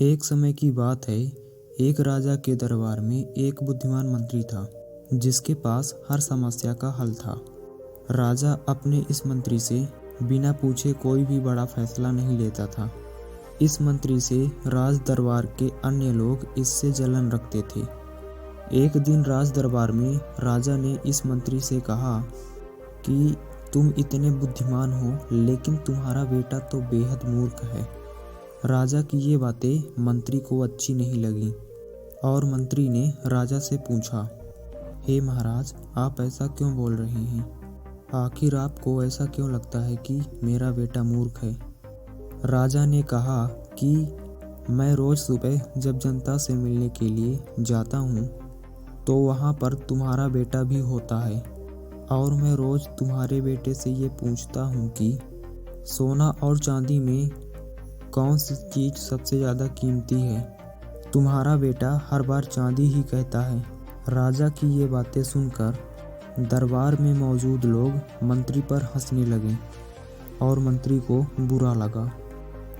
एक समय की बात है। एक राजा के दरबार में एक बुद्धिमान मंत्री था जिसके पास हर समस्या का हल था। राजा अपने इस मंत्री से बिना पूछे कोई भी बड़ा फैसला नहीं लेता था। इस मंत्री से राज दरबार के अन्य लोग इससे जलन रखते थे। एक दिन राज दरबार में राजा ने इस मंत्री से कहा कि तुम इतने बुद्धिमान हो लेकिन तुम्हारा बेटा तो बेहद मूर्ख है। राजा की ये बातें मंत्री को अच्छी नहीं लगी और मंत्री ने राजा से पूछा, हे महाराज, आप ऐसा क्यों बोल रहे हैं? आखिर आपको ऐसा क्यों लगता है कि मेरा बेटा मूर्ख है? राजा ने कहा कि मैं रोज सुबह जब जनता से मिलने के लिए जाता हूँ तो वहाँ पर तुम्हारा बेटा भी होता है और मैं रोज तुम्हारे बेटे से ये पूछता हूँ कि सोना और चांदी में कौन सी चीज़ सबसे ज़्यादा कीमती है। तुम्हारा बेटा हर बार चांदी ही कहता है। राजा की ये बातें सुनकर दरबार में मौजूद लोग मंत्री पर हंसने लगे और मंत्री को बुरा लगा।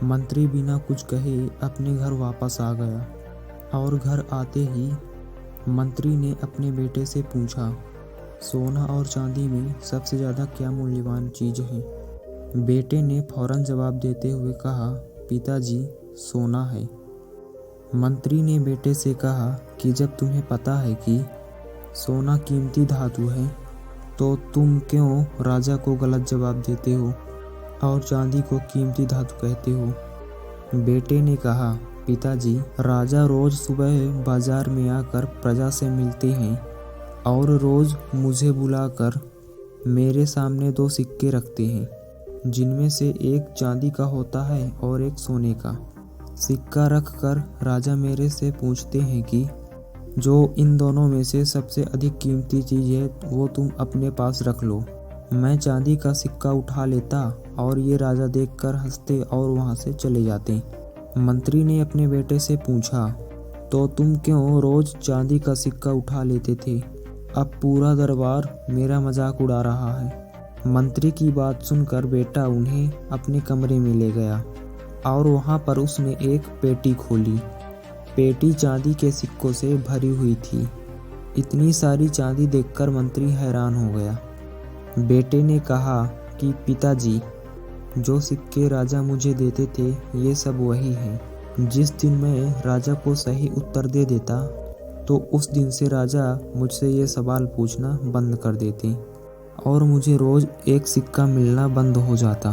मंत्री बिना कुछ कहे अपने घर वापस आ गया और घर आते ही मंत्री ने अपने बेटे से पूछा, सोना और चांदी में सबसे ज़्यादा क्या मूल्यवान चीज़ है? बेटे ने फौरन जवाब देते हुए कहा, पिताजी, सोना है। मंत्री ने बेटे से कहा कि जब तुम्हें पता है कि सोना कीमती धातु है तो तुम क्यों राजा को गलत जवाब देते हो और चांदी को कीमती धातु कहते हो? बेटे ने कहा, पिताजी, राजा रोज सुबह बाजार में आकर प्रजा से मिलते हैं और रोज मुझे बुलाकर मेरे सामने 2 सिक्के रखते हैं जिनमें से एक चांदी का होता है और एक सोने का। सिक्का रख कर राजा मेरे से पूछते हैं कि जो इन दोनों में से सबसे अधिक कीमती चीज़ है वो तुम अपने पास रख लो। मैं चांदी का सिक्का उठा लेता और ये राजा देखकर हंसते और वहाँ से चले जाते। मंत्री ने अपने बेटे से पूछा, तो तुम क्यों रोज चांदी का सिक्का उठा लेते थे? अब पूरा दरबार मेरा मजाक उड़ा रहा है। मंत्री की बात सुनकर बेटा उन्हें अपने कमरे में ले गया और वहाँ पर उसने एक पेटी खोली। पेटी चांदी के सिक्कों से भरी हुई थी। इतनी सारी चांदी देखकर मंत्री हैरान हो गया। बेटे ने कहा कि पिताजी, जो सिक्के राजा मुझे देते थे ये सब वही हैं। जिस दिन मैं राजा को सही उत्तर दे देता तो उस दिन से राजा मुझसे ये सवाल पूछना बंद कर देते और मुझे रोज़ एक सिक्का मिलना बंद हो जाता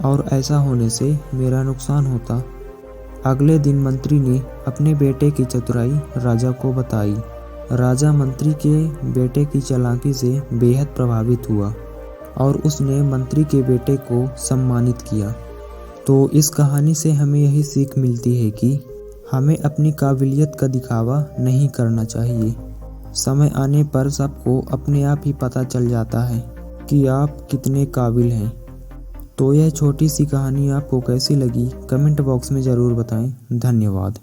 और ऐसा होने से मेरा नुकसान होता। अगले दिन मंत्री ने अपने बेटे की चतुराई राजा को बताई। राजा मंत्री के बेटे की चालाकी से बेहद प्रभावित हुआ और उसने मंत्री के बेटे को सम्मानित किया। तो इस कहानी से हमें यही सीख मिलती है कि हमें अपनी काबिलियत का दिखावा नहीं करना चाहिए। समय आने पर सबको अपने आप ही पता चल जाता है कि आप कितने काबिल हैं। तो यह छोटी सी कहानी आपको कैसी लगी कमेंट बॉक्स में ज़रूर बताएं। धन्यवाद।